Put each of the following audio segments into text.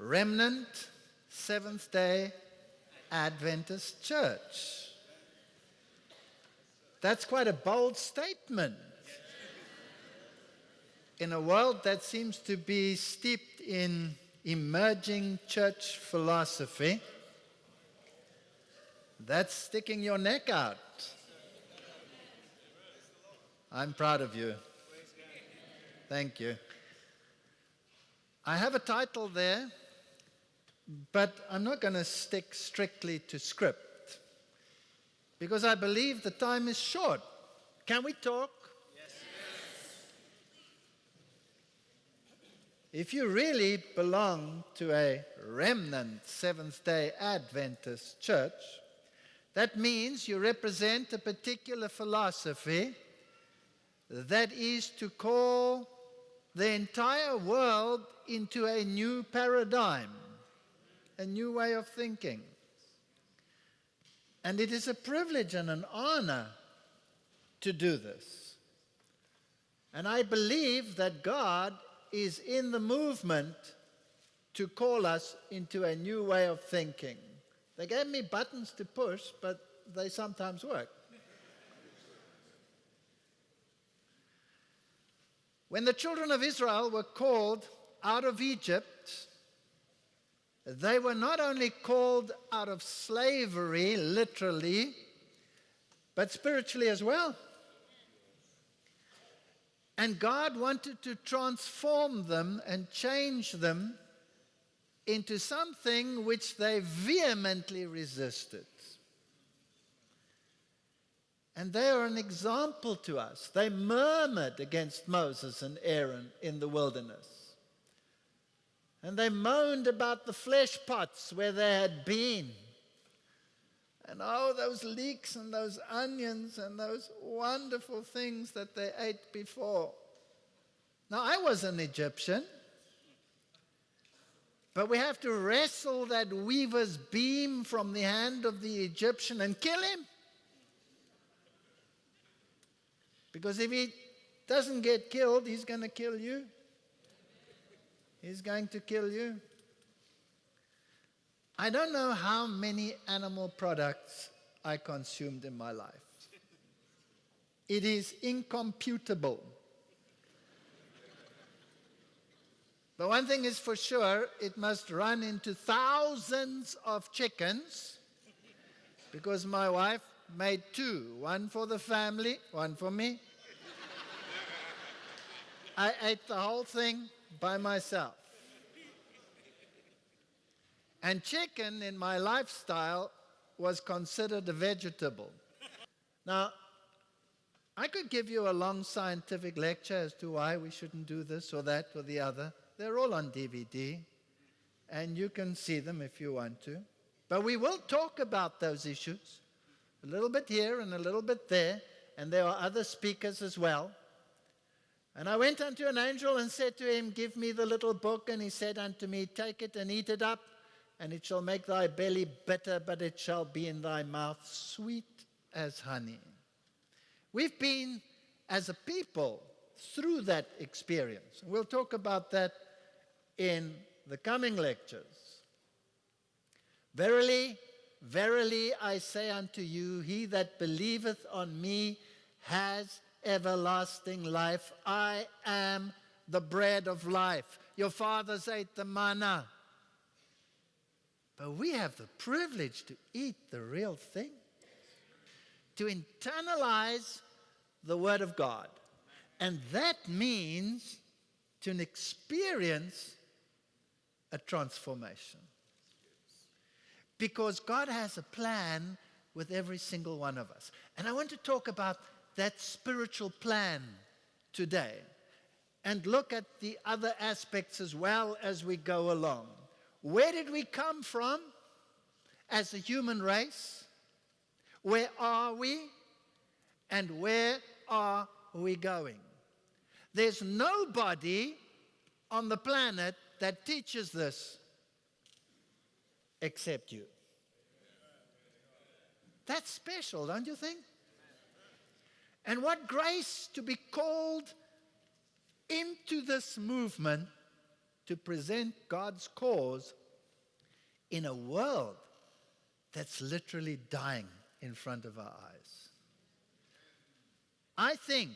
remnant Seventh-day Adventist Church. That's quite a bold statement. In a world that seems to be steeped in emerging church philosophy, that's sticking your neck out. I'm proud of you. Thank you. I have a title there, but I'm not going to stick strictly to script because I believe the time is short. Can we talk? Yes. If you really belong to a remnant Seventh-day Adventist church, that means you represent a particular philosophy that is to call the entire world into a new paradigm, a new way of thinking. And it is a privilege and an honor to do this. And I believe that God is in the movement to call us into a new way of thinking. They gave me buttons to push, but they sometimes work. When the children of Israel were called out of Egypt, they were not only called out of slavery, literally, but spiritually as well. And God wanted to transform them and change them into something which they vehemently resisted. And they are an example to us. They murmured against Moses and Aaron in the wilderness. And they moaned about the flesh pots where they had been. And oh, those leeks and those onions and those wonderful things that they ate before. Now, I was an Egyptian. But we have to wrestle that weaver's beam from the hand of the Egyptian and kill him. Because if he doesn't get killed, he's going to kill you. He's going to kill you. I don't know how many animal products I consumed in my life. It is incomputable. But one thing is for sure, it must run into thousands of chickens because my wife made two, one for the family, one for me. I ate the whole thing by myself. And chicken in my lifestyle was considered a vegetable. Now, I could give you a long scientific lecture as to why we shouldn't do this or that or the other. They're all on DVD, and you can see them if you want to. But we will talk about those issues. A little bit here and a little bit there, and there are other speakers as well. And I went unto an angel and said to him, give me the little book. And he said unto me, take it and eat it up, and it shall make thy belly bitter, but it shall be in thy mouth sweet as honey. We've been, as a people, through that experience. We'll talk about that in the coming lectures. Verily, verily, I say unto you, he that believeth on me has everlasting life. I am the bread of life. Your fathers ate the manna. But we have the privilege to eat the real thing, to internalize the Word of God. And that means to experience a transformation. Because God has a plan with every single one of us. And I want to talk about that spiritual plan today and look at the other aspects as well as we go along. Where did we come from as a human race? Where are we? And where are we going? There's nobody on the planet that teaches this except you. That's special, don't you think? And what grace to be called into this movement to present God's cause in a world that's literally dying in front of our eyes. I think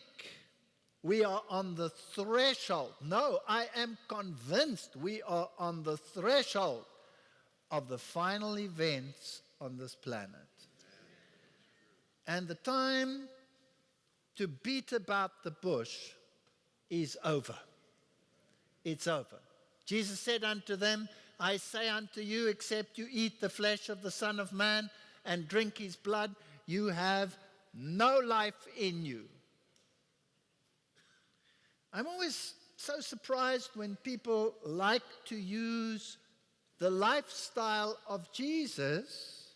we are on the threshold. No, I am convinced we are on the threshold of the final events on this planet. And the time to beat about the bush is over. It's over. Jesus said unto them, I say unto you, except you eat the flesh of the Son of Man and drink his blood, you have no life in you. I'm always so surprised when people like to use the lifestyle of Jesus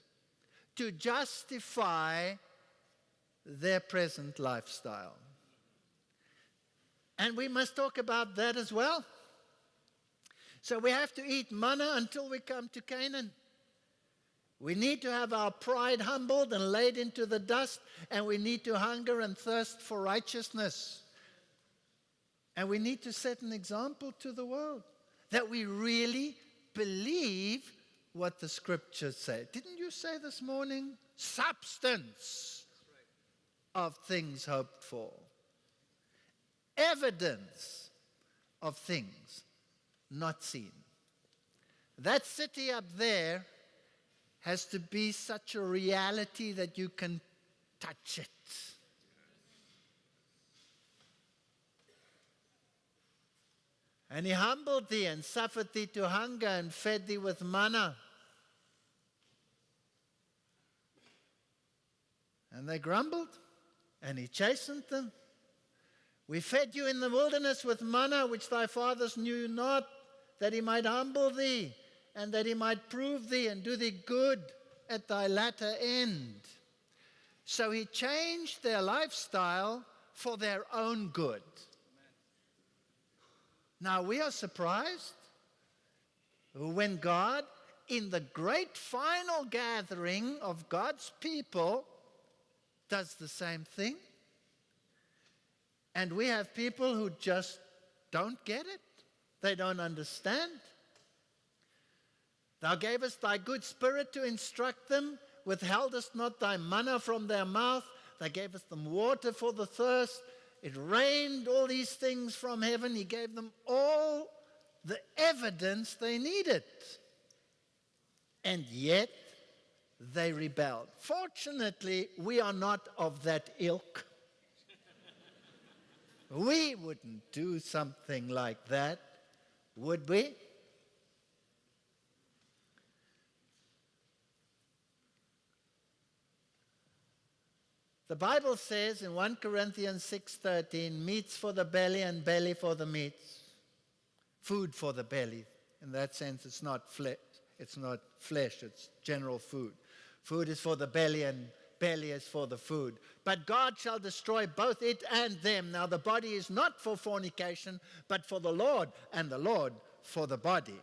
to justify their present lifestyle. And we must talk about that as well. So we have to eat manna until we come to Canaan. We need to have our pride humbled and laid into the dust, and we need to hunger and thirst for righteousness. And we need to set an example to the world that we really believe what the scriptures say. Didn't you say this morning? Substance of things hoped for. Evidence of things not seen. That city up there has to be such a reality that you can touch it. And he humbled thee and suffered thee to hunger and fed thee with manna. And they grumbled, and he chastened them. We fed you in the wilderness with manna, which thy fathers knew not, that he might humble thee, and that he might prove thee and do thee good at thy latter end. So he changed their lifestyle for their own good. Now we are surprised when God, in the great final gathering of God's people, does the same thing. And we have people who just don't get it. They don't understand. Thou gavest thy good spirit to instruct them, withheldest not thy manna from their mouth. Thou gavest them water for the thirst. It rained all these things from heaven. He gave them all the evidence they needed. And yet they rebelled. Fortunately, we are not of that ilk. We wouldn't do something like that, would we? The Bible says in 1 Corinthians 6:13, meats for the belly and belly for the meats. Food for the belly. In that sense, it's not flesh, it's general food. Food is for the belly and belly is for the food. But God shall destroy both it and them. Now the body is not for fornication, but for the Lord, and the Lord for the body.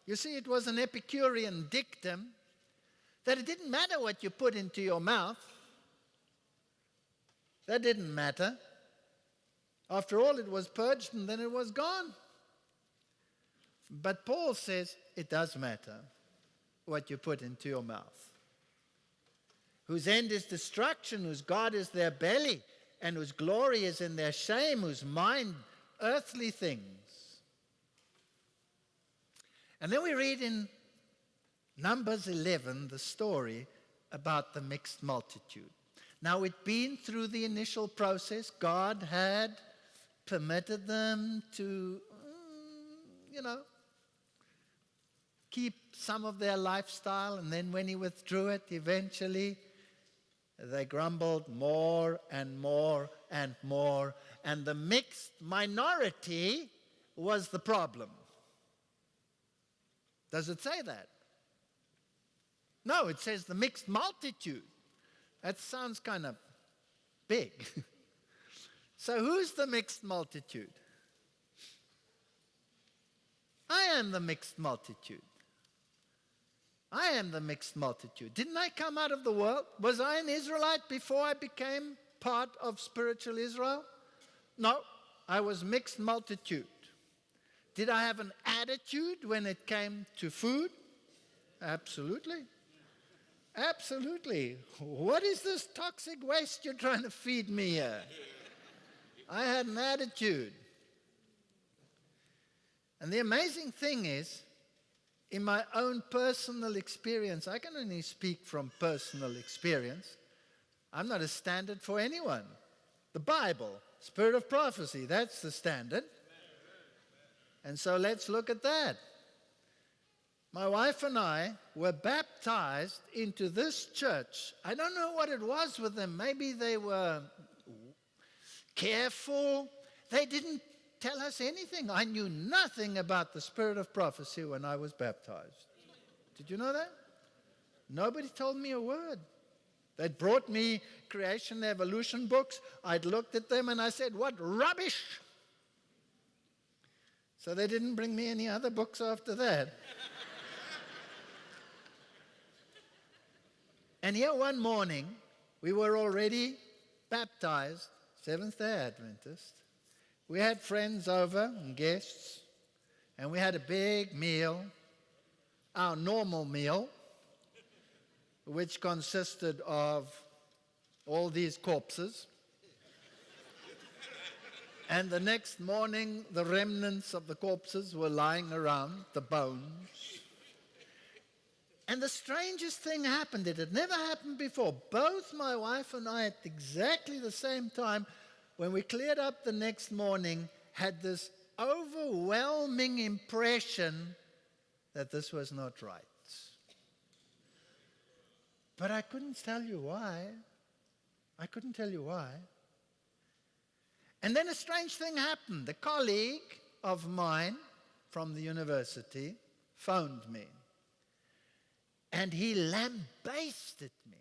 You see, it was an Epicurean dictum that it didn't matter what you put into your mouth. That didn't matter. After all, it was purged and then it was gone. But Paul says it does matter what you put into your mouth. Whose end is destruction, whose God is their belly, and whose glory is in their shame, whose mind earthly things. And then we read in Numbers 11 the story about the mixed multitude. Now, it'd been through the initial process. God had permitted them to, keep some of their lifestyle. And then when he withdrew it, eventually, they grumbled more and more and more. And the mixed minority was the problem. Does it say that? No, it says the mixed multitude. That sounds kind of big. So who's the mixed multitude? I am the mixed multitude. I am the mixed multitude. Didn't I come out of the world? Was I an Israelite before I became part of spiritual Israel? No, I was mixed multitude. Did I have an attitude when it came to food? Absolutely. Absolutely. What is this toxic waste you're trying to feed me here? I had an attitude. And the amazing thing is, in my own personal experience, I can only speak from personal experience. I'm not a standard for anyone. The Bible, spirit of prophecy, that's the standard. And so let's look at that. My wife and I were baptized into this church. I don't know what it was with them. Maybe they were careful. They didn't tell us anything. I knew nothing about the spirit of prophecy when I was baptized. Did you know that? Nobody told me a word. They'd brought me creation evolution books. I'd looked at them and I said, what rubbish! So they didn't bring me any other books after that. And here one morning, we were already baptized, Seventh-day Adventist. We had friends over and guests, and we had a big meal, our normal meal, which consisted of all these corpses. And the next morning, the remnants of the corpses were lying around, the bones. And the strangest thing happened. It had never happened before. Both my wife and I, at exactly the same time, when we cleared up the next morning, had this overwhelming impression that this was not right. But I couldn't tell you why. I couldn't tell you why. And then a strange thing happened. A colleague of mine from the university phoned me. And he lambasted me.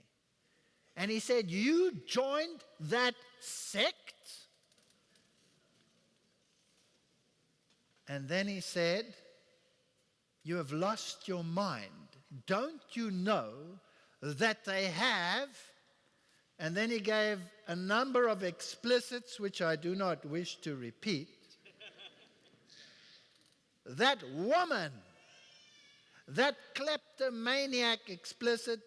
And he said, you joined that sect? And then he said, you have lost your mind. Don't you know that they have? And then he gave a number of explicits, which I do not wish to repeat. That woman, that kleptomaniac, explicit,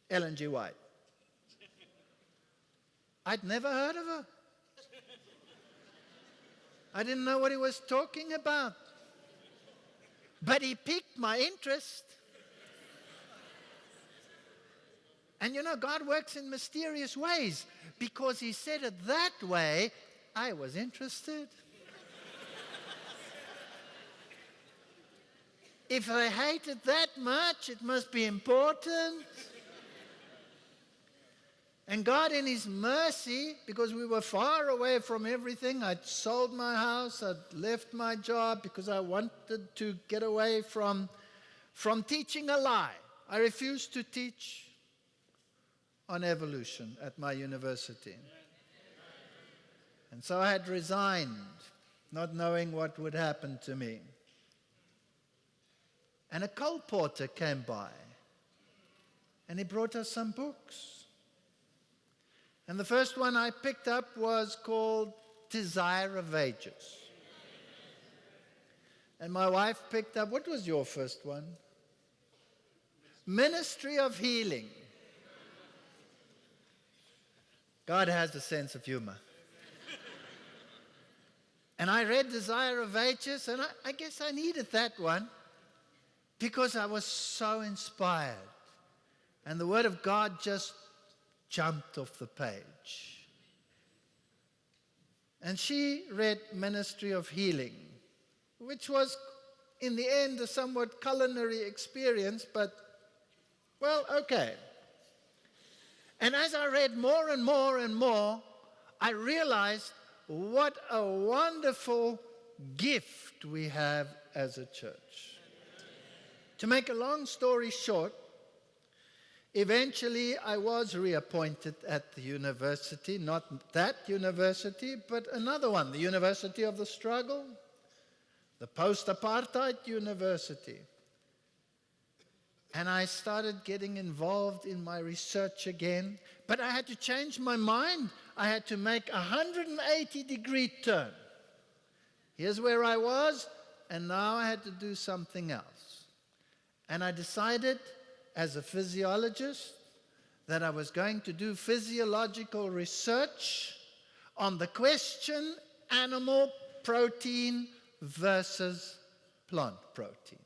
Ellen G. White. I'd never heard of her. I didn't know what he was talking about. But he piqued my interest. And you know, God works in mysterious ways. Because he said it that way, I was interested. If they hate it that much, it must be important. And God in his mercy, because we were far away from everything, I'd sold my house, I'd left my job because I wanted to get away from teaching a lie. I refused to teach on evolution at my university. And so I had resigned, not knowing what would happen to me. And a colporteur came by, and he brought us some books. And the first one I picked up was called Desire of Ages. And my wife picked up, what was your first one? Ministry of Healing. God has a sense of humor. And I read Desire of Ages, and I guess I needed that one because I was so inspired. And the Word of God just jumped off the page. And she read Ministry of Healing, which was, in the end, a somewhat culinary experience, but, well, okay. And as I read more and more and more, I realized what a wonderful gift we have as a church. To make a long story short, eventually I was reappointed at the university, not that university, but another one, the University of the Struggle, the post-apartheid university. And I started getting involved in my research again, but I had to change my mind. I had to make a 180-degree turn. Here's where I was, and now I had to do something else. And I decided, as a physiologist, that I was going to do physiological research on the question animal protein versus plant protein.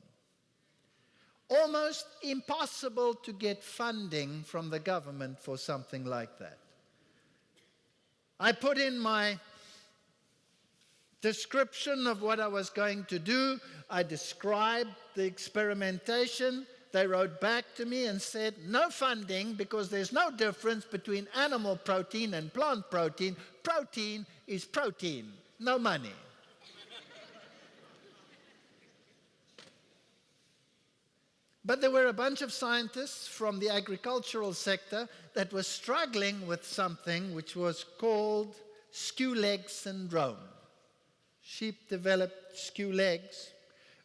Almost impossible to get funding from the government for something like that. I put in my description of what I was going to do. I described the experimentation. They wrote back to me and said, no funding because there's no difference between animal protein and plant protein. Protein is protein. No money. But there were a bunch of scientists from the agricultural sector that were struggling with something which was called skew leg syndrome. Sheep developed skew legs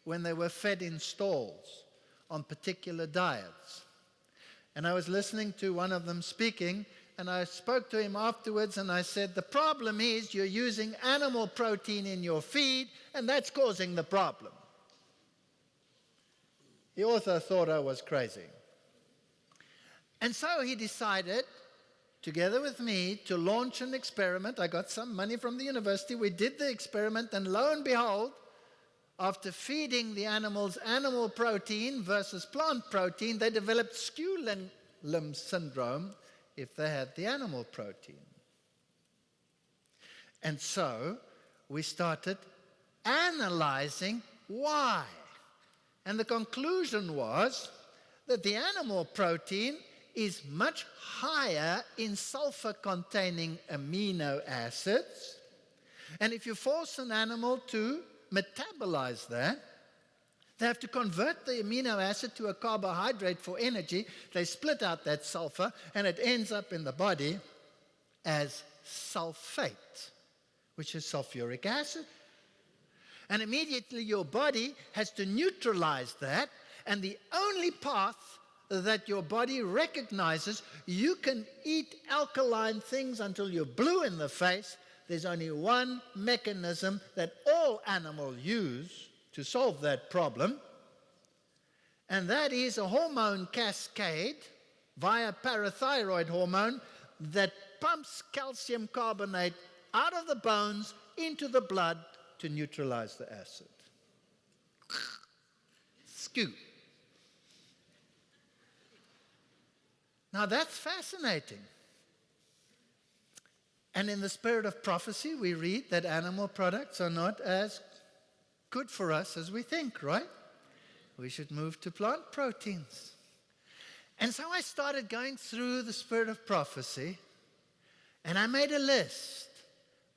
when they were fed in stalls on particular diets. And I was listening to one of them speaking, and I spoke to him afterwards, and I said, the problem is you're using animal protein in your feed, and that's causing the problem. The author thought I was crazy. And so he decided, together with me, to launch an experiment. I got some money from the university. We did the experiment, and lo and behold, after feeding the animals animal protein versus plant protein, they developed skew limb syndrome if they had the animal protein. And so we started analyzing why. And the conclusion was that the animal protein is much higher in sulfur-containing amino acids. And if you force an animal to metabolize that, they have to convert the amino acid to a carbohydrate for energy. They split out that sulfur, and it ends up in the body as sulfate, which is sulfuric acid. And immediately your body has to neutralize that, and the only path that your body recognizes, you can eat alkaline things until you're blue in the face. There's only one mechanism that all animals use to solve that problem, and that is a hormone cascade via parathyroid hormone that pumps calcium carbonate out of the bones into the blood to neutralize the acid. Skew. Now that's fascinating. And in the spirit of prophecy, we read that animal products are not as good for us as we think, right? We should move to plant proteins. And so I started going through the spirit of prophecy, and I made a list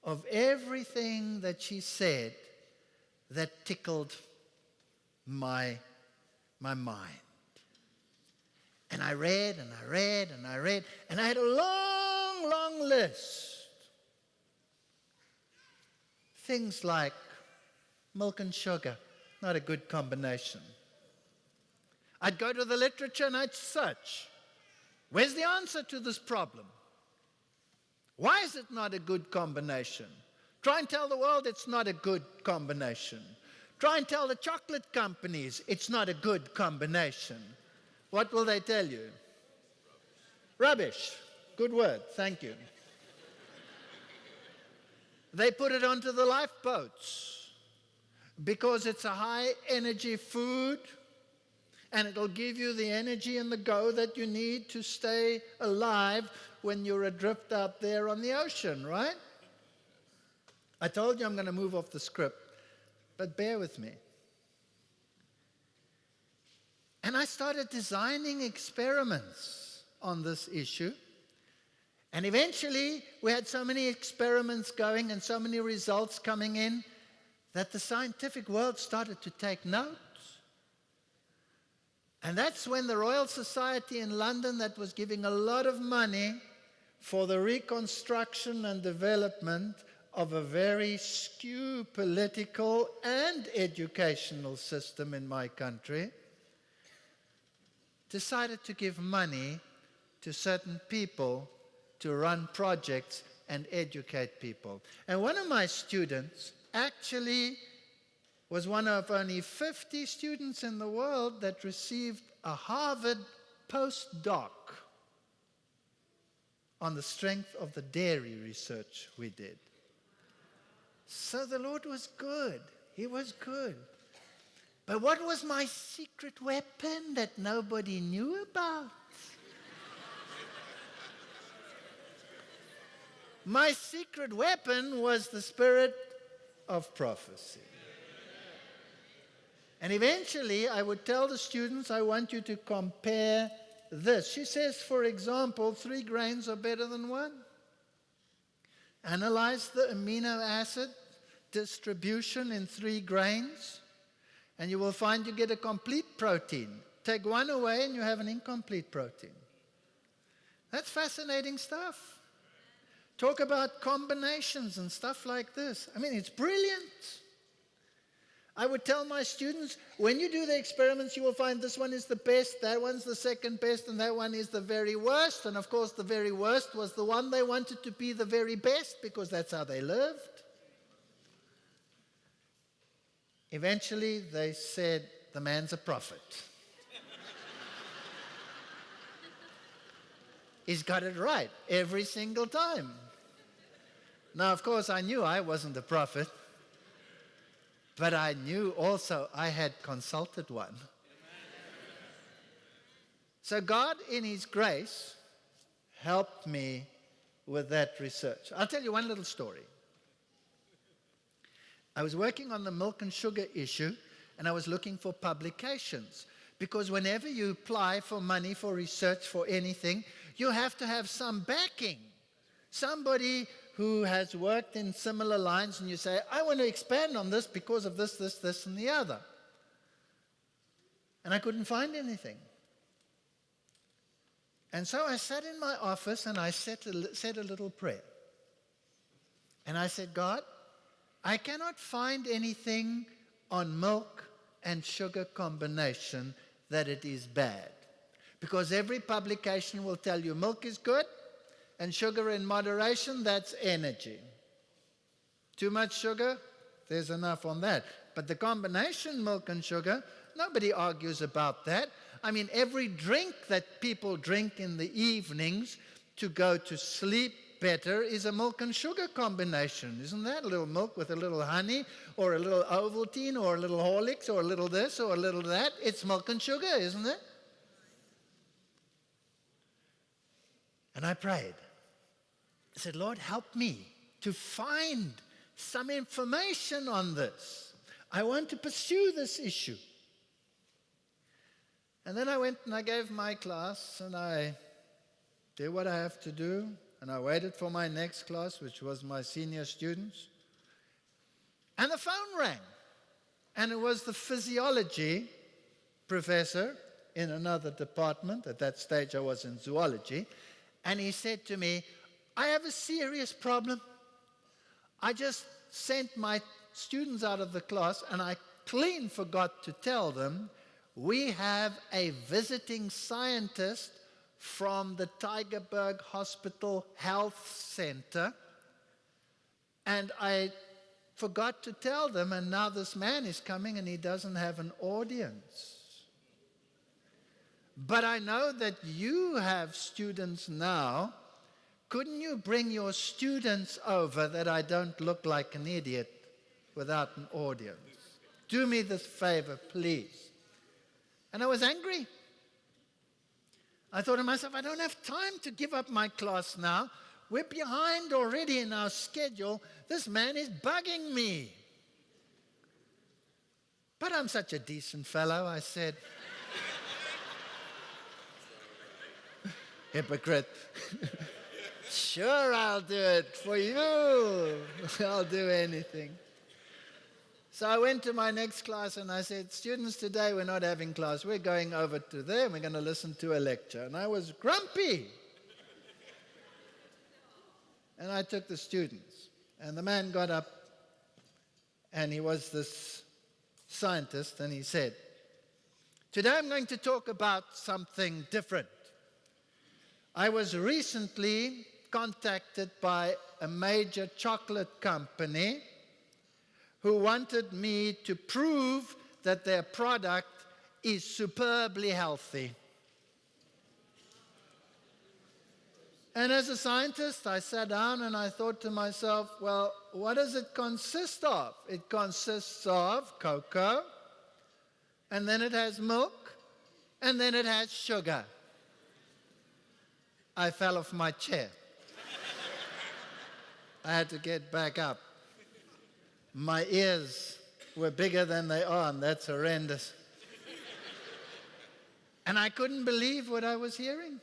of everything that she said that tickled my mind. And I read, and I read, and I read, and I had a long, long list. Things like milk and sugar, not a good combination. I'd go to the literature and I'd search. Where's the answer to this problem? Why is it not a good combination? Try and tell the world it's not a good combination. Try and tell the chocolate companies it's not a good combination. What will they tell you? Rubbish. Good word. Thank you. They put it onto the lifeboats because it's a high-energy food, and it'll give you the energy and the go that you need to stay alive when you're adrift out there on the ocean, right? I told you I'm going to move off the script, but bear with me. And I started designing experiments on this issue. And eventually, we had so many experiments going and so many results coming in that the scientific world started to take note. And that's when the Royal Society in London, that was giving a lot of money for the reconstruction and development of a very skew political and educational system in my country, decided to give money to certain people to run projects and educate people. And one of my students actually was one of only 50 students in the world that received a Harvard postdoc on the strength of the dairy research we did. So the Lord was good. He was good. But what was my secret weapon that nobody knew about? My secret weapon was the spirit of prophecy. And eventually, I would tell the students, I want you to compare this. She says, for example, 3 grains are better than 1. Analyze the amino acid distribution in 3 grains, and you will find you get a complete protein. Take 1 away, and you have an incomplete protein. That's fascinating stuff. Talk about combinations and stuff like this. I mean, it's brilliant. I would tell my students, when you do the experiments, you will find this one is the best, that one's the second best, and that one is the very worst. And of course, the very worst was the one they wanted to be the very best, because that's how they lived. Eventually, they said, the man's a prophet. He's got it right every single time. Now, of course, I knew I wasn't a prophet. But I knew also I had consulted one. So God, in His grace, helped me with that research. I'll tell you one little story. I was working on the milk and sugar issue, and I was looking for publications. Because whenever you apply for money for research for anything, you have to have some backing. Somebody who has worked in similar lines, and you say, I want to expand on this because of this, and the other. And I couldn't find anything. And so I sat in my office and I said a little prayer. And I said, God, I cannot find anything on milk and sugar combination that it is bad. Because every publication will tell you milk is good, and sugar in moderation, that's energy. Too much sugar, there's enough on that. But the combination milk and sugar, nobody argues about that. I mean, every drink that people drink in the evenings to go to sleep better is a milk and sugar combination. Isn't that? A little milk with a little honey, or a little Ovaltine, or a little Horlicks, or a little this, or a little that. It's milk and sugar, isn't it? And I prayed. I said, Lord, help me to find some information on this. I want to pursue this issue. And then I went and I gave my class, and I did what I have to do, and I waited for my next class, which was my senior students. And the phone rang, and it was the physiology professor in another department. At that stage, I was in zoology. And he said to me, I have a serious problem. I just sent my students out of the class, and I clean forgot to tell them we have a visiting scientist from the Tygerberg Hospital Health Center. And I forgot to tell them, and now this man is coming and he doesn't have an audience. But I know that you have students now. Couldn't you bring your students over that I don't look like an idiot without an audience? Do me this favor, please. And I was angry. I thought to myself, I don't have time to give up my class now. We're behind already in our schedule. This man is bugging me. But I'm such a decent fellow, I said. Hypocrite. Sure, I'll do it for you. I'll do anything. So I went to my next class and I said, students, today we're not having class. We're going over to there and we're going to listen to a lecture. And I was grumpy. And I took the students. And the man got up, and he was this scientist, and he said, today I'm going to talk about something different. I was recently contacted by a major chocolate company who wanted me to prove that their product is superbly healthy. And as a scientist, I sat down and I thought to myself, well, what does it consist of? It consists of cocoa, and then it has milk, and then it has sugar. I fell off my chair. I had to get back up. My ears were bigger than they are, and that's horrendous. And I couldn't believe what I was hearing.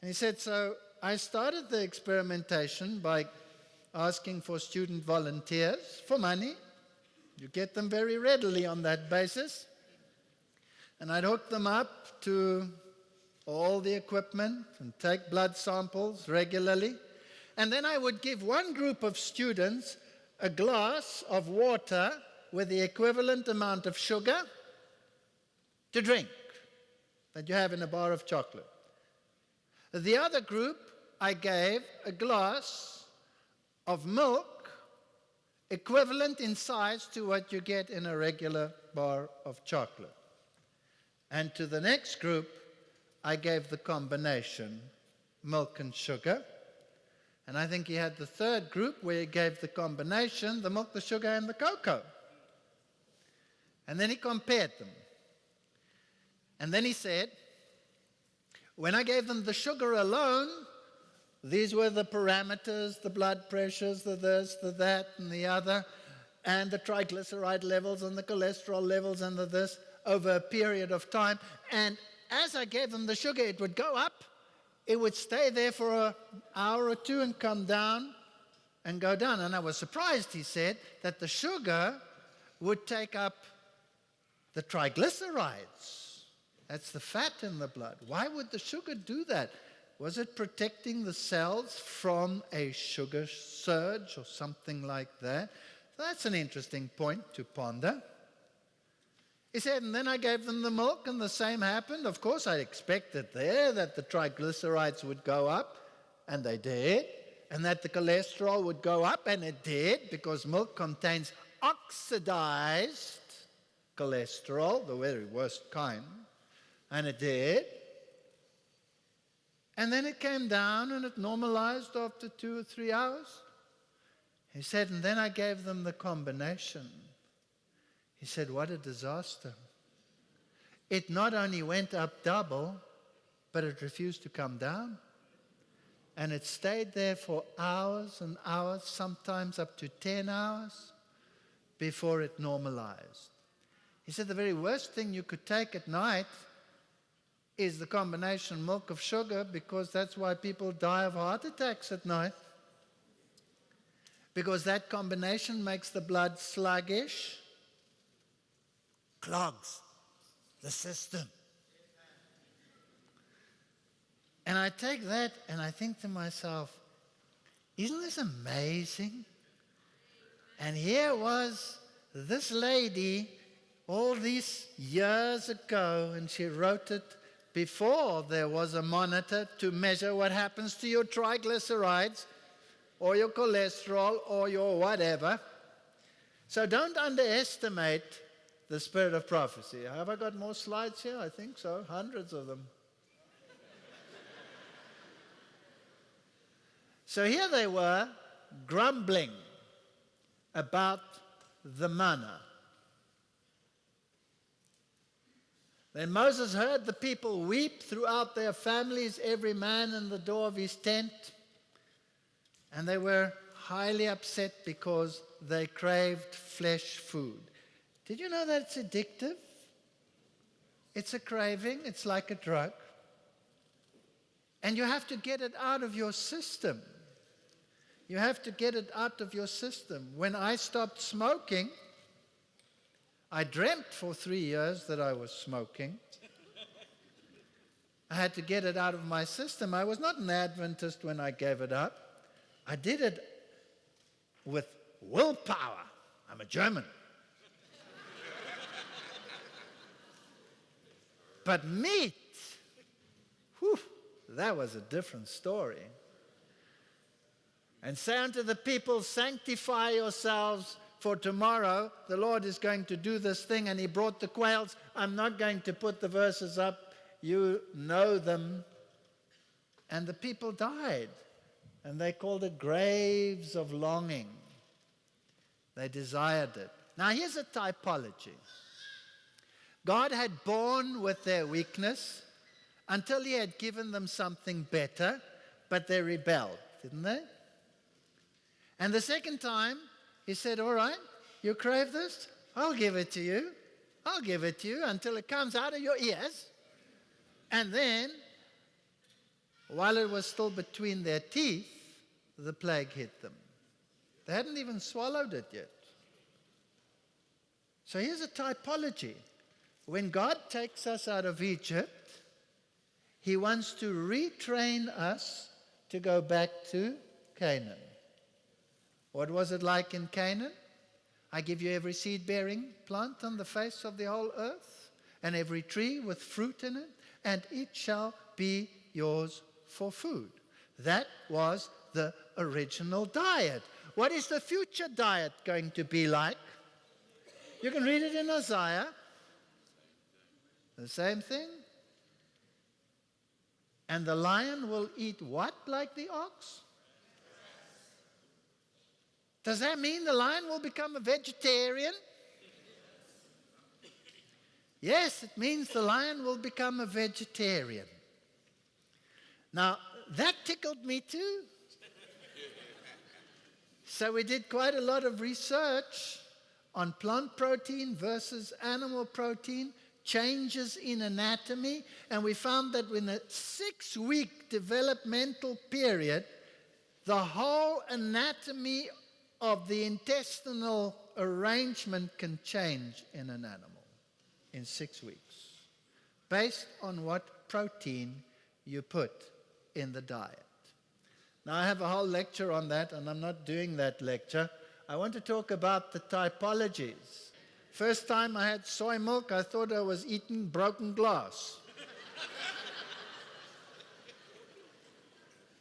And he said, so I started the experimentation by asking for student volunteers for money. You get them very readily on that basis. And I'd hook them up to all the equipment and take blood samples regularly. And then I would give one group of students a glass of water with the equivalent amount of sugar to drink that you have in a bar of chocolate. The other group, I gave a glass of milk equivalent in size to what you get in a regular bar of chocolate. And to the next group, I gave the combination, milk and sugar. And I think he had the third group where he gave the combination, the milk, the sugar, and the cocoa. And then he compared them. And then he said, when I gave them the sugar alone, these were the parameters, the blood pressures, the this, the that, and the other, and the triglyceride levels and the cholesterol levels and the this over a period of time. And as I gave them the sugar, it would go up. It would stay there for an hour or two and come down and go down. And I was surprised, he said, that the sugar would take up the triglycerides. That's the fat in the blood. Why would the sugar do that? Was it protecting the cells from a sugar surge or something like that? So that's an interesting point to ponder. He said, and then I gave them the milk, and the same happened. Of course, I expected there that the triglycerides would go up, and they did, and that the cholesterol would go up, and it did, because milk contains oxidized cholesterol, the very worst kind, and it did. And then it came down, and it normalized after 2 or 3 hours. He said, and then I gave them the combination. He said, what a disaster. It not only went up double, but it refused to come down. And it stayed there for hours and hours, sometimes up to 10 hours, before it normalized. He said the very worst thing you could take at night is the combination milk of sugar, because that's why people die of heart attacks at night. Because that combination makes the blood sluggish, clogs the system. And I take that and I think to myself, isn't this amazing? And here was this lady all these years ago, and she wrote it before there was a monitor to measure what happens to your triglycerides or your cholesterol or your whatever. So don't underestimate the spirit of prophecy. Have I got more slides here? I think so. Hundreds of them. So here they were, grumbling about the manna. Then Moses heard the people weep throughout their families, every man in the door of his tent. And they were highly upset because they craved flesh food. Did you know that it's addictive? It's a craving. It's like a drug. And you have to get it out of your system. You have to get it out of your system. When I stopped smoking, I dreamt for 3 years that I was smoking. I had to get it out of my system. I was not an Adventist when I gave it up. I did it with willpower. I'm a German. But meat, whew, that was a different story. And say unto the people, sanctify yourselves, for tomorrow. The Lord is going to do this thing, and he brought the quails. I'm not going to put the verses up. You know them. And the people died, and they called it graves of longing. They desired it. Now here's a typology. God had borne with their weakness until he had given them something better, but they rebelled, didn't they? And the second time, he said, all right, you crave this? I'll give it to you. I'll give it to you until it comes out of your ears. And then, while it was still between their teeth, the plague hit them. They hadn't even swallowed it yet. So here's a typology. When God takes us out of Egypt, he wants to retrain us to go back to Canaan. What was it like in Canaan? I give you every seed-bearing plant on the face of the whole earth, and every tree with fruit in it, and it shall be yours for food. That was the original diet. What is the future diet going to be like? You can read it in Isaiah. The same thing. And the lion will eat what like the ox? Does that mean the lion will become a vegetarian? Yes, it means the lion will become a vegetarian. Now, that tickled me too. So we did quite a lot of research on plant protein versus animal protein, changes in anatomy, and we found that in a 6-week developmental period, the whole anatomy of the intestinal arrangement can change in an animal in 6 weeks, based on what protein you put in the diet. Now, I have a whole lecture on that, and I'm not doing that lecture. I want to talk about the typologies. First time I had soy milk, I thought I was eating broken glass.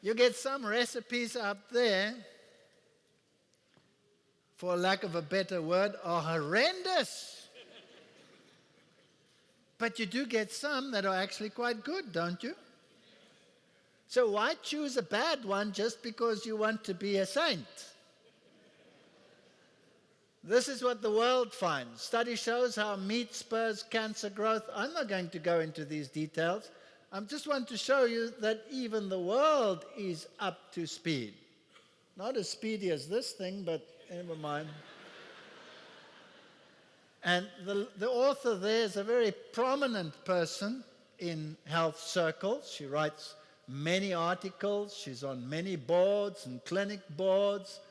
You get some recipes out there, for lack of a better word, are horrendous. But you do get some that are actually quite good, don't you? So why choose a bad one just because you want to be a saint? This is what the world finds. Study shows how meat spurs cancer growth. I'm not going to go into these details. I just want to show you that even the world is up to speed. Not as speedy as this thing, but never mind. And the author there is a very prominent person in health circles. She writes many articles. She's on many boards and clinic boards.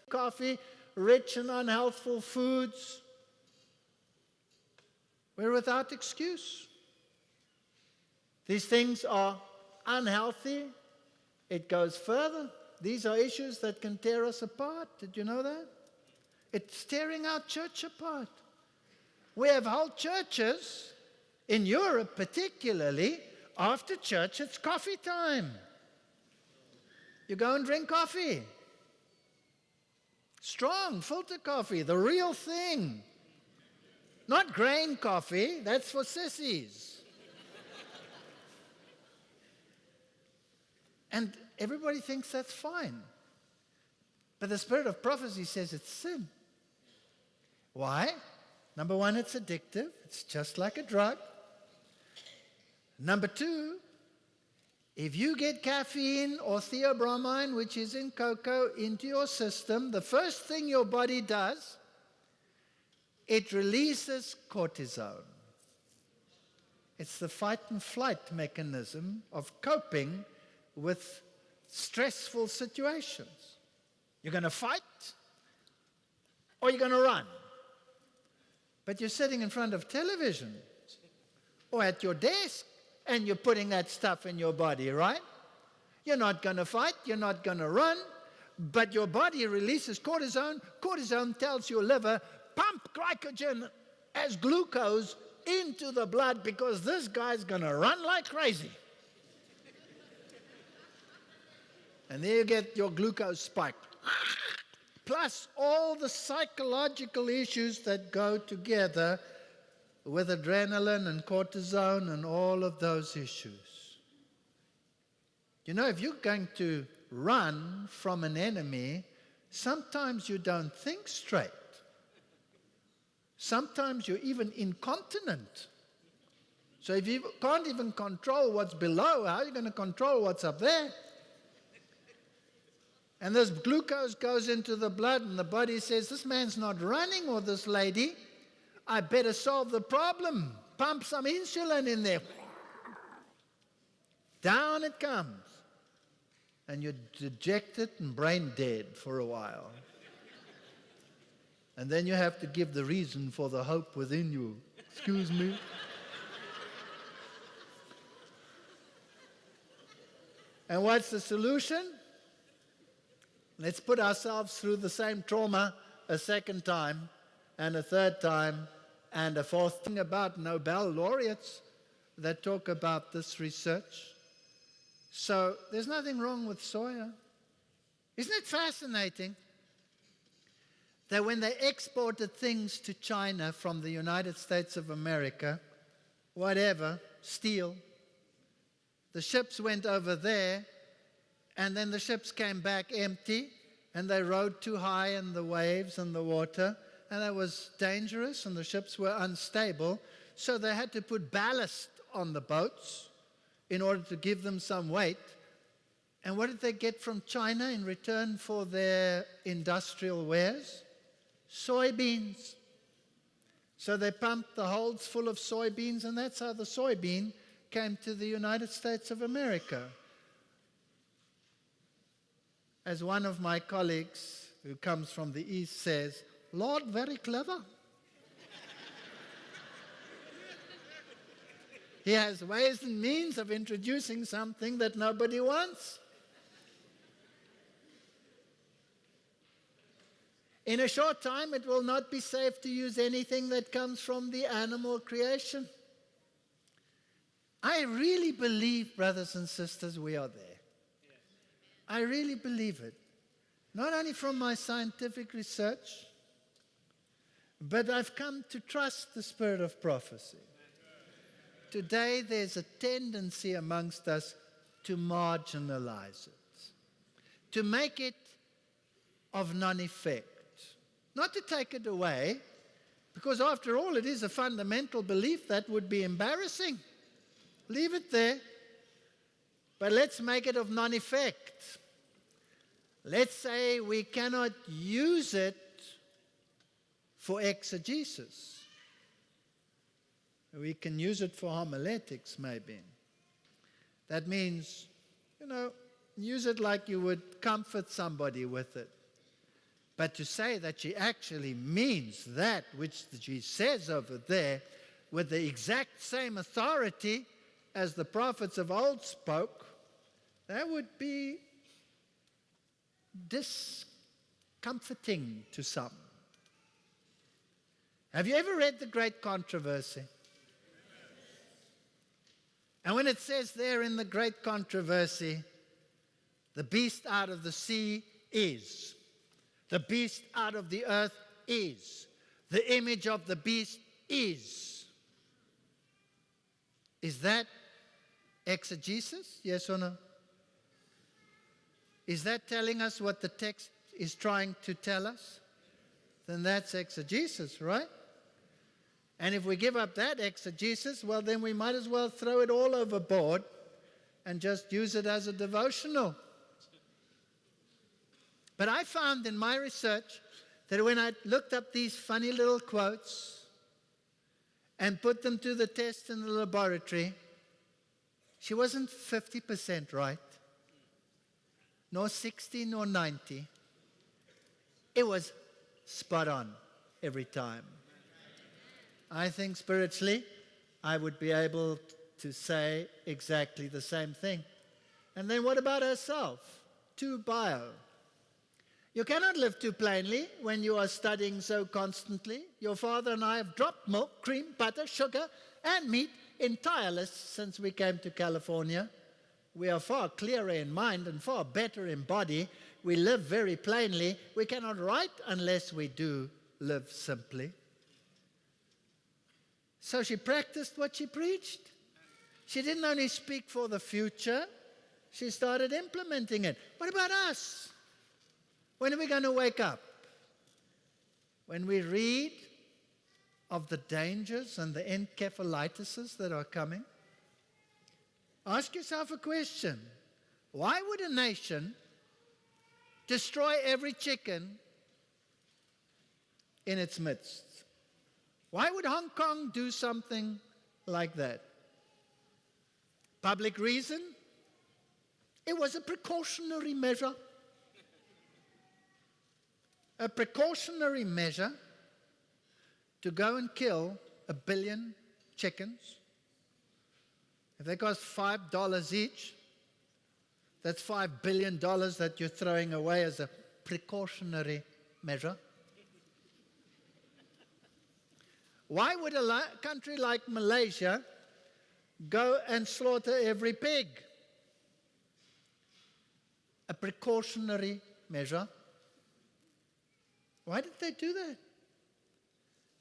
Coffee, rich in unhealthful foods. We're without excuse. These things are unhealthy. It goes further. These are issues that can tear us apart. Did you know that? It's tearing our church apart. We have whole churches, in Europe particularly, after church it's coffee time. You go and drink coffee. Strong filter coffee, the real thing. Not grain coffee, that's for sissies. And everybody thinks that's fine. But the spirit of prophecy says it's sin. Why? Number one, it's addictive. It's just like a drug. Number two, if you get caffeine or theobromine, which is in cocoa, into your system, the first thing your body does, it releases cortisol. It's the fight and flight mechanism of coping with stressful situations. You're going to fight or you're going to run. But you're sitting in front of television or at your desk and you're putting that stuff in your body, right? You're not going to fight, you're not going to run, but your body releases cortisone. Cortisone tells your liver, pump glycogen as glucose into the blood because this guy's going to run like crazy. And there you get your glucose spike. plus all the psychological issues that go together with adrenaline and cortisone and all of those issues. You know, if you're going to run from an enemy, sometimes you don't think straight. Sometimes you're even incontinent. So if you can't even control what's below, how are you going to control what's up there? And this glucose goes into the blood, and the body says, this man's not running, or this lady. I better solve the problem. Pump some insulin in there. Down it comes. And you're dejected and brain dead for a while. And then you have to give the reason for the hope within you. Excuse me. And what's the solution? Let's put ourselves through the same trauma a second time, and a third time, and a fourth. Thing about Nobel laureates that talk about this research. So there's nothing wrong with soya. Isn't it fascinating that when they exported things to China from the United States of America, whatever, steel, the ships went over there, and then the ships came back empty, and they rode too high in the waves and the water, and it was dangerous, and the ships were unstable, so they had to put ballast on the boats in order to give them some weight. And what did they get from China in return for their industrial wares? Soybeans. So they pumped the holds full of soybeans, and that's how the soybean came to the United States of America. As one of my colleagues who comes from the East says, Lord, very clever. He has ways and means of introducing something that nobody wants. In a short time, it will not be safe to use anything that comes from the animal creation. I really believe, brothers and sisters, we are there. I really believe it. Not only from my scientific research, but I've come to trust the spirit of prophecy. Today, there's a tendency amongst us to marginalize it, to make it of non-effect, not to take it away, because after all, it is a fundamental belief that would be embarrassing. Leave it there, but let's make it of non-effect. Let's say we cannot use it for exegesis. We can use it for homiletics, maybe. That means, use it like you would comfort somebody with it. But to say that she actually means that which she says over there with the exact same authority as the prophets of old spoke, that would be discomforting to some. Have you ever read The Great Controversy? And when it says there in The Great Controversy, the beast out of the sea is, the beast out of the earth is, the image of the beast is that exegesis? Yes or no? Is that telling us what the text is trying to tell us? Then that's exegesis, right? And if we give up that exegesis, well, then we might as well throw it all overboard and just use it as a devotional. But I found in my research that when I looked up these funny little quotes and put them to the test in the laboratory, she wasn't 50% right, nor 60, nor 90. It was spot on every time. I think spiritually, I would be able to say exactly the same thing. And then what about herself? Too bio. You cannot live too plainly when you are studying so constantly. Your father and I have dropped milk, cream, butter, sugar, and meat entirely since we came to California. We are far clearer in mind and far better in body We live very plainly. We cannot write unless we do live simply. So she practiced what she preached. She didn't only speak for the future, she started implementing it. What about us? When are we going to wake up? When we read of the dangers and the encephalitises that are coming? Ask yourself a question. Why would a nation destroy every chicken in its midst? Why would Hong Kong do something like that? Public reason? It was a precautionary measure. A precautionary measure to go and kill 1 billion chickens. If they cost $5 each, that's $5 billion that you're throwing away as a precautionary measure. Why would a country like Malaysia go and slaughter every pig? A precautionary measure. Why did they do that?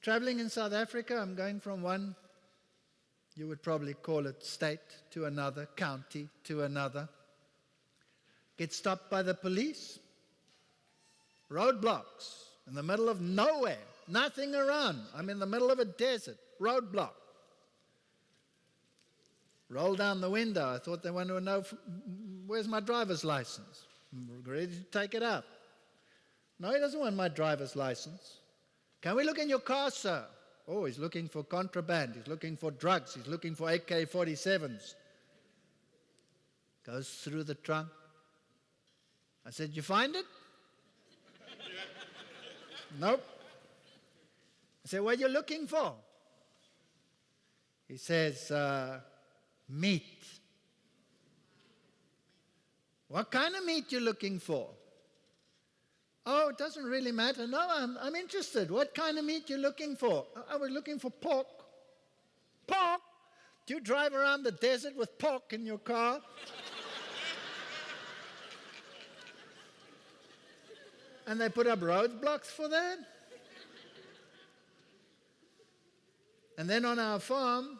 Traveling in South Africa, I'm going from one, you would probably call it state, to another, county, to another. Get stopped by the police. Roadblocks in the middle of nowhere, nothing around. I'm in the middle of a desert, roadblock. Roll down the window. I thought they wanted to know, where's my driver's license? I'm ready to take it out. No, he doesn't want my driver's license. Can we look in your car, sir? Oh, he's looking for contraband. He's looking for drugs. He's looking for AK-47s. Goes through the trunk. I said, you find it? Nope. I said, what are you looking for? He says, meat. What kind of meat you looking for? Oh, it doesn't really matter. No, I'm interested. What kind of meat you looking for? I was looking for pork. Pork? Do you drive around the desert with pork in your car? And they put up roadblocks for that? And then on our farm,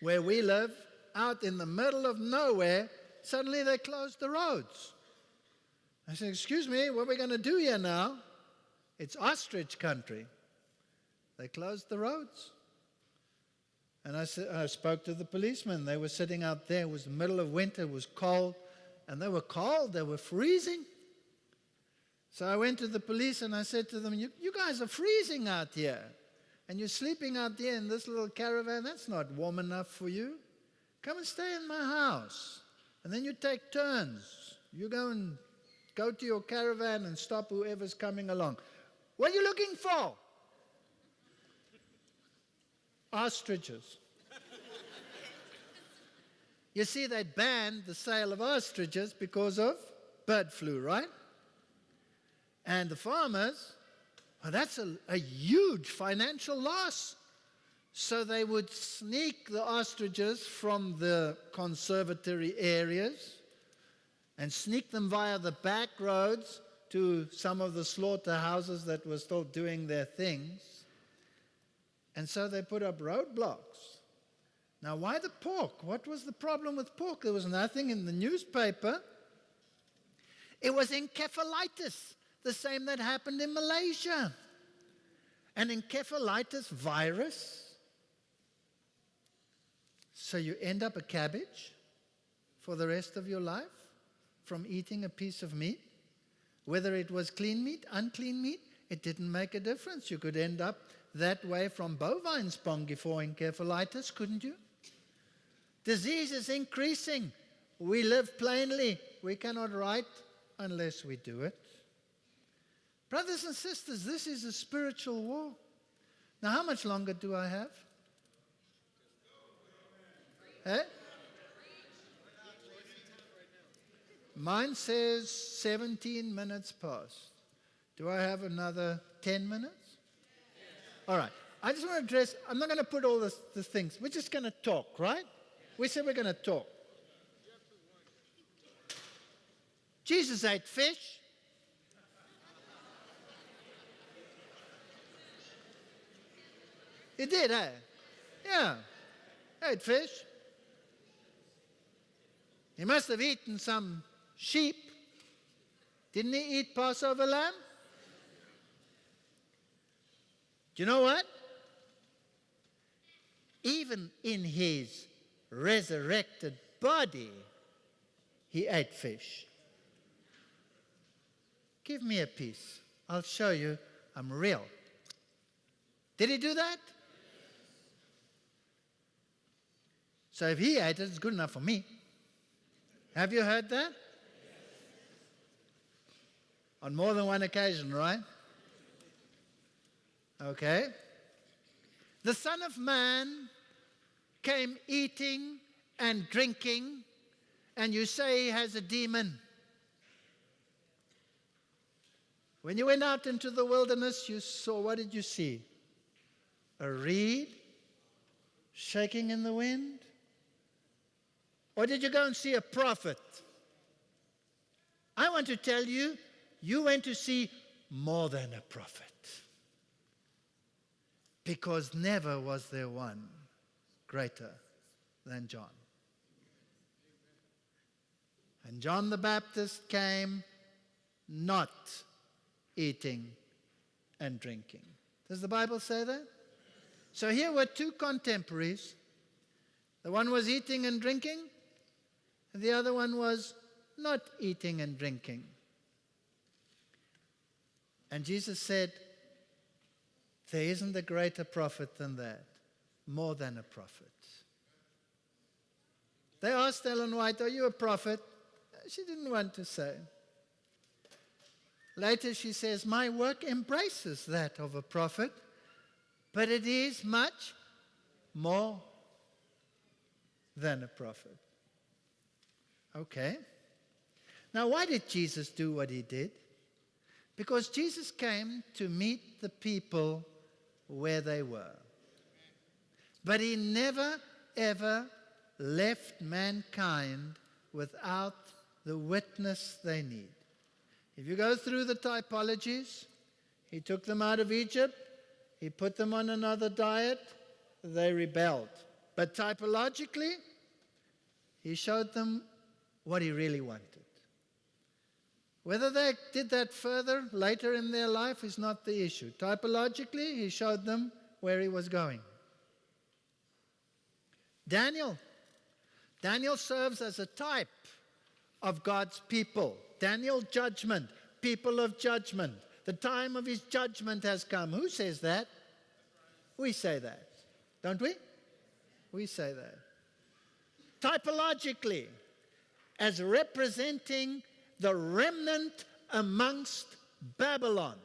where we live, out in the middle of nowhere, suddenly they closed the roads. I said, excuse me, what are we going to do here now? It's ostrich country. They closed the roads. And I spoke to the policemen. They were sitting out there. It was the middle of winter. It was cold. And they were cold. They were freezing. So I went to the police and I said to them, you guys are freezing out here. And you're sleeping out there in this little caravan. That's not warm enough for you. Come and stay in my house. And then you take turns. You go to your caravan and stop whoever's coming along. What are you looking for? Ostriches. You see, they banned the sale of ostriches because of bird flu, right? And the farmers, well, that's a huge financial loss. So they would sneak the ostriches from the conservatory areas and sneak them via the back roads to some of the slaughterhouses that were still doing their things. And so they put up roadblocks. Now, why the pork? What was the problem with pork? There was nothing in the newspaper. It was encephalitis, the same that happened in Malaysia. An encephalitis virus. So you end up a cabbage for the rest of your life from eating a piece of meat. Whether it was clean meat, unclean meat, it didn't make a difference. You could end up that way from bovine spongiform-encephalitis, couldn't you? Disease is increasing. We live plainly. We cannot write unless we do it. Brothers and sisters, this is a spiritual war. Now, how much longer do I have? Eh? Mine says 17 minutes past. Do I have another 10 minutes? All right. I just want to address, I'm not going to put all the things. We're just going to talk, right? We said we're going to talk. Jesus ate fish. He did, eh? Yeah, ate fish. He must have eaten some sheep. Didn't he eat Passover lamb? Do you know what? Even in his resurrected body, he ate fish. Give me a piece. I'll show you I'm real. Did he do that? So if he ate it, it's good enough for me. Have you heard that? On more than one occasion, right? Okay. The Son of Man came eating and drinking, and you say he has a demon. When you went out into the wilderness, you saw, what did you see? A reed shaking in the wind? Or did you go and see a prophet? I want to tell you, you went to see more than a prophet. Because never was there one greater than John. And John the Baptist came not eating and drinking. Does the Bible say that? So here were two contemporaries. The one was eating and drinking, and the other one was not eating and drinking. And Jesus said, there isn't a greater prophet than that, more than a prophet. They asked Ellen White, are you a prophet? She didn't want to say. Later she says, my work embraces that of a prophet, but it is much more than a prophet. Okay. Now, why did Jesus do what he did? Because Jesus came to meet the people where they were. But he never, ever left mankind without the witness they need. If you go through the typologies, he took them out of Egypt, he put them on another diet, they rebelled. But typologically, he showed them what he really wanted. Whether they did that further later in their life is not the issue. Typologically, he showed them where he was going. Daniel serves as a type of God's people. Daniel, judgment, people of judgment. The time of his judgment has come. Who says that? We say that, don't we? We say that. Typologically, as representing the remnant amongst Babylon.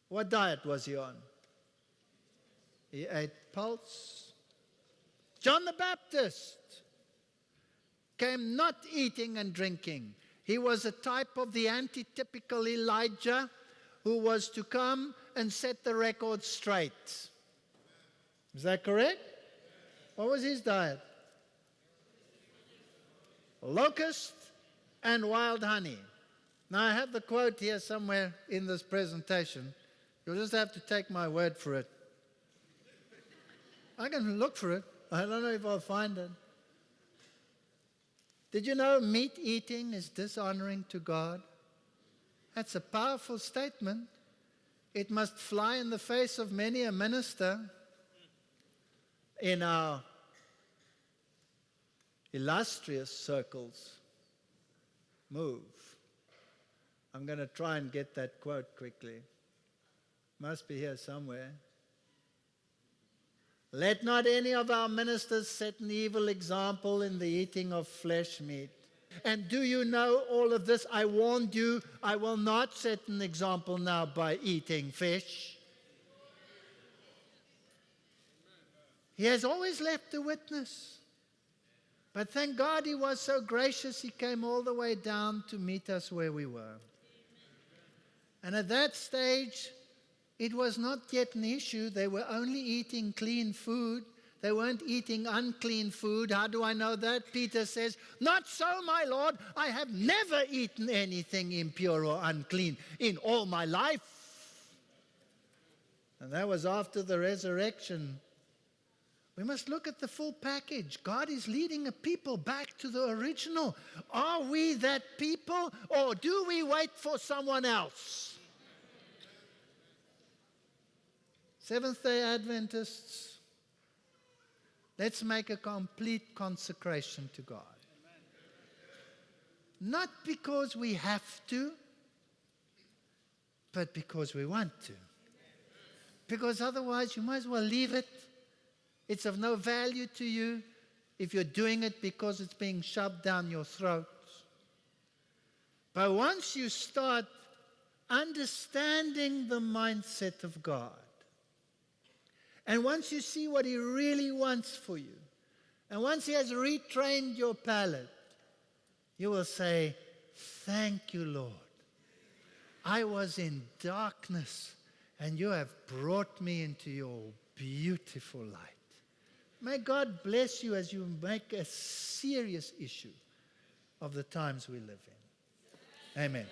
What diet was he on? He ate pulse. John the Baptist came not eating and drinking. He was a type of the antitypical Elijah who was to come and set the record straight. Is that correct? What was his diet? Locust and wild honey. Now, I have the quote here somewhere in this presentation. You'll just have to take my word for it. I can look for it. I don't know if I'll find it. Did you know meat eating is dishonoring to God? That's a powerful statement. It must fly in the face of many a minister in our illustrious circles. Move. I'm going to try and get that quote quickly. Must be here somewhere. Let not any of our ministers set an evil example in the eating of flesh meat. And do you know all of this? I warned you, I will not set an example now by eating fish. He has always left a witness. But thank God he was so gracious, he came all the way down to meet us where we were. And at that stage, it was not yet an issue. They were only eating clean food. They weren't eating unclean food. How do I know that? Peter says, "Not so, my Lord. I have never eaten anything impure or unclean in all my life." And that was after the resurrection. We must look at the full package. God is leading a people back to the original. Are we that people, or do we wait for someone else? Seventh-day Adventists, let's make a complete consecration to God. Not because we have to, but because we want to. Because otherwise you might as well leave it. It's of no value to you if you're doing it because it's being shoved down your throat. But once you start understanding the mindset of God, and once you see what He really wants for you, and once He has retrained your palate, you will say, "Thank you, Lord. I was in darkness, and you have brought me into your beautiful light." May God bless you as you make a serious issue of the times we live in. Amen.